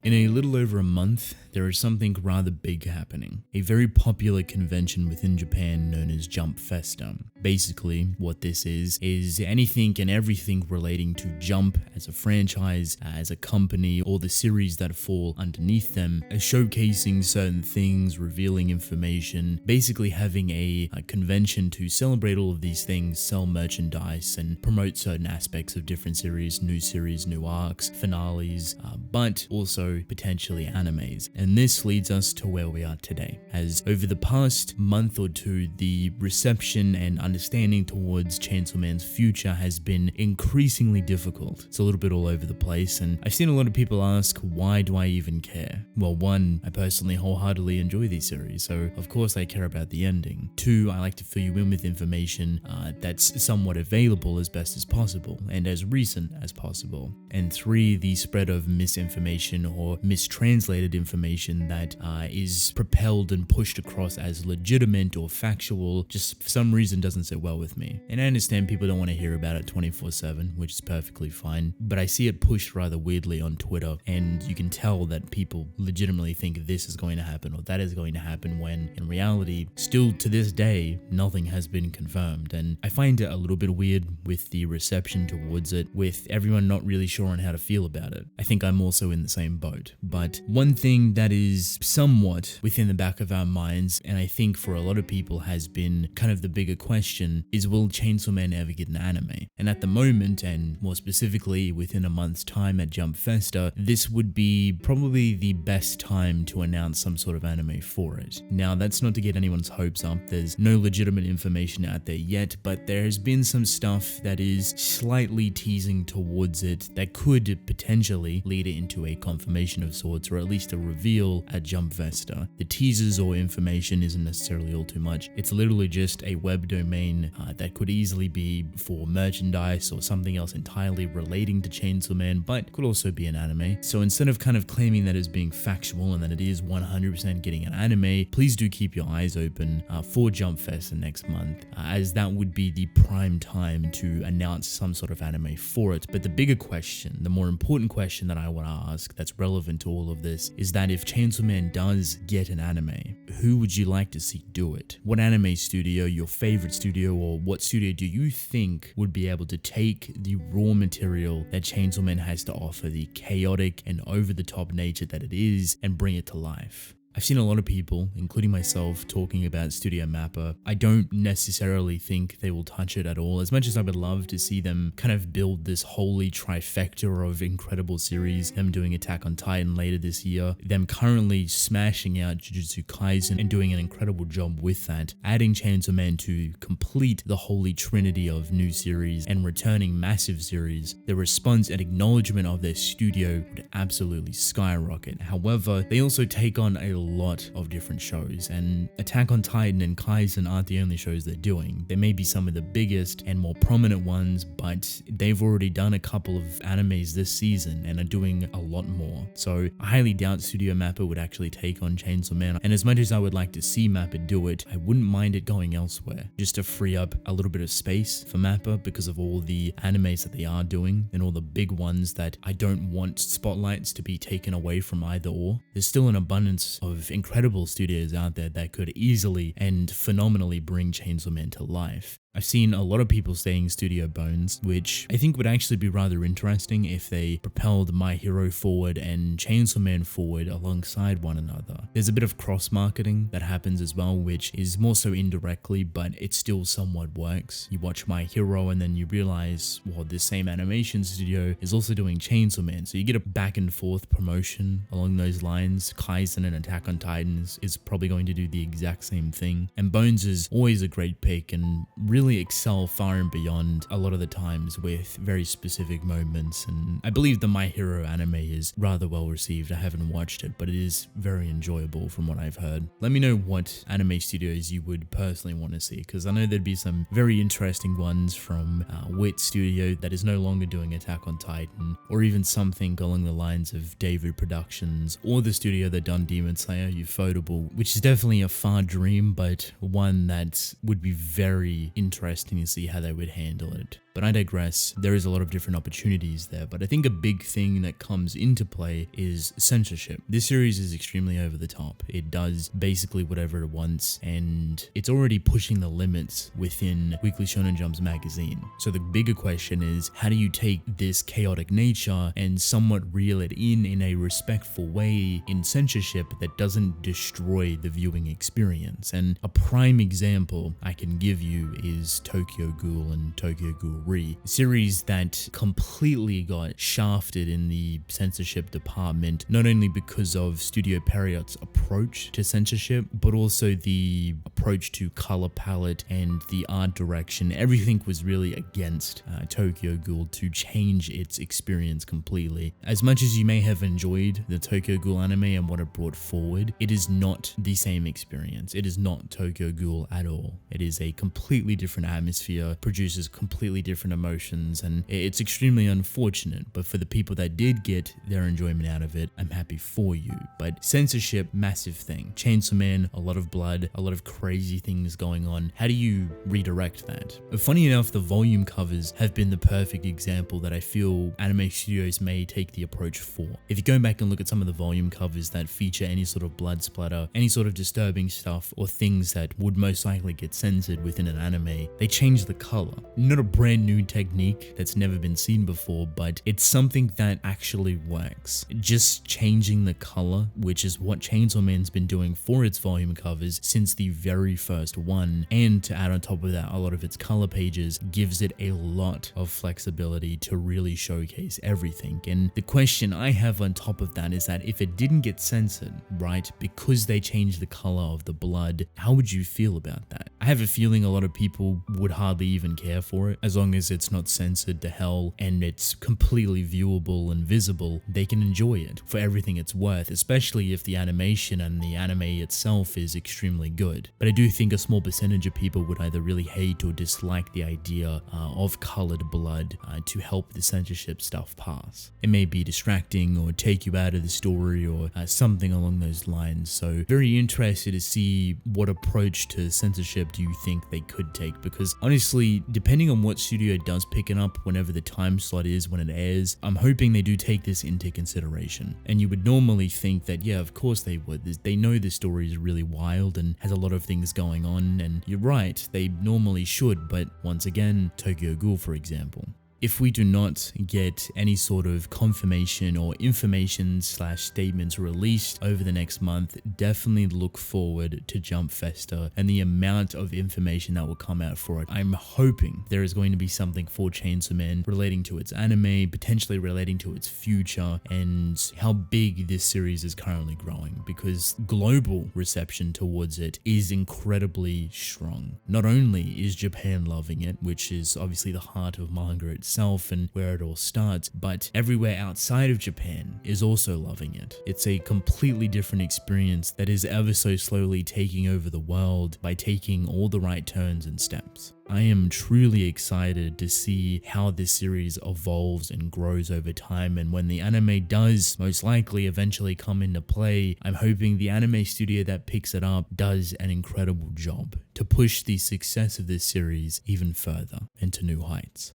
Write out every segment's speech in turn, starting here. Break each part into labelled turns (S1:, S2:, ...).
S1: In a little over a month, there is something rather big happening. A very popular convention within Japan known as Jump Festa. Basically, what this is anything and everything relating to Jump as a franchise, as a company, or the series that fall underneath them, showcasing certain things, revealing information, basically having a convention to celebrate all of these things, sell merchandise, and promote certain aspects of different series, new arcs, finales, but also potentially animes. And this leads us to where we are today, as over the past month or two, the reception and understanding towards Chainsaw Man's future has been increasingly difficult. It's a little bit all over the place, and I've seen a lot of people ask, why do I even care? Well, one, I personally wholeheartedly enjoy these series, so of course I care about the ending. Two, I like to fill you in with information that's somewhat available as best as possible, and as recent as possible. And three, the spread of misinformation or mistranslated information that is propelled and pushed across as legitimate or factual, just for some reason doesn't sit well with me. And I understand people don't want to hear about it 24/7, which is perfectly fine, but I see it pushed rather weirdly on Twitter, and you can tell that people legitimately think this is going to happen or that is going to happen, when in reality, still to this day, nothing has been confirmed. And I find it a little bit weird with the reception towards it, with everyone not really sure on how to feel about it. I think I'm also in the same boat. But one thing that is somewhat within the back of our minds, and I think for a lot of people has been kind of the bigger question, is will Chainsaw Man ever get an anime? And at the moment, and more specifically within a month's time at Jump Festa, this would be probably the best time to announce some sort of anime for it. Now, that's not to get anyone's hopes up, there's no legitimate information out there yet, but there has been some stuff that is slightly teasing towards it that could potentially lead it into a confirmation of sorts, or at least a reveal at Jump Festa. The teasers or information isn't necessarily all too much. It's literally just a web domain that could easily be for merchandise or something else entirely relating to Chainsaw Man, but could also be an anime. So instead of kind of claiming that as being factual and that it is 100% getting an anime, please do keep your eyes open for Jump Festa next month, as that would be the prime time to announce some sort of anime for it. But the bigger question, the more important question that I want to ask that's relevant to all of this, is that if Chainsaw Man does get an anime, who would you like to see do it? What anime studio, your favorite studio, or what studio do you think would be able to take the raw material that Chainsaw Man has to offer, the chaotic and over-the-top nature that it is, and bring it to life? I've seen a lot of people, including myself, talking about Studio Mappa. I don't necessarily think they will touch it at all, as much as I would love to see them kind of build this holy trifecta of incredible series, them doing Attack on Titan later this year, them currently smashing out Jujutsu Kaisen and doing an incredible job with that, adding Chainsaw Man to complete the holy trinity of new series and returning massive series. The response and acknowledgement of their studio would absolutely skyrocket. However, they also take on a lot of different shows, and Attack on Titan and Kaisen aren't the only shows they're doing. They may be some of the biggest and more prominent ones, but they've already done a couple of animes this season and are doing a lot more. So I highly doubt Studio Mappa would actually take on Chainsaw Man, and as much as I would like to see Mappa do it, I wouldn't mind it going elsewhere, just to free up a little bit of space for Mappa because of all the animes that they are doing and all the big ones that I don't want spotlights to be taken away from either or. There's still an abundance of incredible studios out there that could easily and phenomenally bring Chainsaw Man to life. I've seen a lot of people saying Studio Bones, which I think would actually be rather interesting if they propelled My Hero forward and Chainsaw Man forward alongside one another. There's a bit of cross-marketing that happens as well, which is more so indirectly, but it still somewhat works. You watch My Hero and then you realize, well, this same animation studio is also doing Chainsaw Man, so you get a back and forth promotion along those lines. Kaisen and Attack on Titans is probably going to do the exact same thing, and Bones is always a great pick and really excel far and beyond a lot of the times with very specific moments. And I believe the My Hero anime is rather well received. I haven't watched it, but it is very enjoyable from what I've heard. Let me know what anime studios you would personally want to see, because I know there'd be some very interesting ones from Wit Studio that is no longer doing Attack on Titan, or even something along the lines of David Productions, or the studio that done Demon Slayer, Ufotable, which is definitely a far dream, but one that would be very interesting interesting to see how they would handle it. But I digress. There is a lot of different opportunities there, but I think a big thing that comes into play is censorship. This series is extremely over the top. It does basically whatever it wants, and it's already pushing the limits within Weekly Shonen Jump's magazine. So the bigger question is, how do you take this chaotic nature and somewhat reel it in a respectful way in censorship that doesn't destroy the viewing experience? And a prime example I can give you is Tokyo Ghoul and Tokyo Ghoul Re, a series that completely got shafted in the censorship department, not only because of Studio Periot's approach to censorship, but also the approach to color palette and the art direction. Everything was really against Tokyo Ghoul to change its experience completely. As much as you may have enjoyed the Tokyo Ghoul anime and what it brought forward, it is not the same experience. It is not Tokyo Ghoul at all. It is a completely different atmosphere, produces completely different emotions, and it's extremely unfortunate. But for the people that did get their enjoyment out of it, I'm happy for you. But censorship, massive thing. Chainsaw Man, a lot of blood, a lot of crazy things going on. How do you redirect that? Funny enough, the volume covers have been the perfect example that I feel anime studios may take the approach for. If you go back and look at some of the volume covers that feature any sort of blood splatter, any sort of disturbing stuff, or things that would most likely get censored within an anime, they change the color. Not a brand new technique that's never been seen before, but it's something that actually works. Just changing the color, which is what Chainsaw Man's been doing for its volume covers since the very first one, and to add on top of that, a lot of its color pages, gives it a lot of flexibility to really showcase everything. And the question I have on top of that is that if it didn't get censored, right, because they changed the color of the blood, how would you feel about that? I have a feeling a lot of people would hardly even care for it. As long as it's not censored to hell and it's completely viewable and visible, they can enjoy it for everything it's worth, especially if the animation and the anime itself is extremely good. But I do think a small percentage of people would either really hate or dislike the idea of colored blood to help the censorship stuff pass. It may be distracting or take you out of the story or something along those lines. So very interested to see what approach to censorship do you think they could take, because honestly, depending on what studio does pick it up whenever the time slot is when it airs, I'm hoping they do take this into consideration. And you would normally think that, yeah, of course they would. They know the story is really wild and has a lot of things going on, and you're right, they normally should, but once again, Tokyo Ghoul, for example. If we do not get any sort of confirmation or information/statements released over the next month, definitely look forward to Jump Festa and the amount of information that will come out for it. I'm hoping there is going to be something for Chainsaw Man relating to its anime, potentially relating to its future, and how big this series is currently growing, because global reception towards it is incredibly strong. Not only is Japan loving it, which is obviously the heart of manga itself and where it all starts, but everywhere outside of Japan is also loving it. It's a completely different experience that is ever so slowly taking over the world by taking all the right turns and steps. I am truly excited to see how this series evolves and grows over time, and when the anime does most likely eventually come into play, I'm hoping the anime studio that picks it up does an incredible job to push the success of this series even further and to new heights.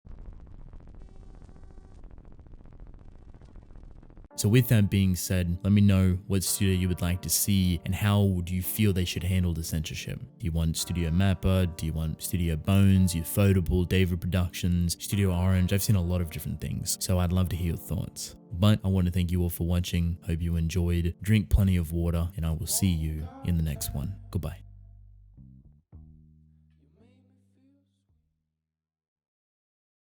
S1: So with that being said, let me know what studio you would like to see and how do you feel they should handle the censorship. Do you want Studio Mappa? Do you want Studio Bones, Ufotable, David Productions, Studio Orange? I've seen a lot of different things, so I'd love to hear your thoughts. But I want to thank you all for watching. Hope you enjoyed. Drink plenty of water, and I will see you in the next one. Goodbye.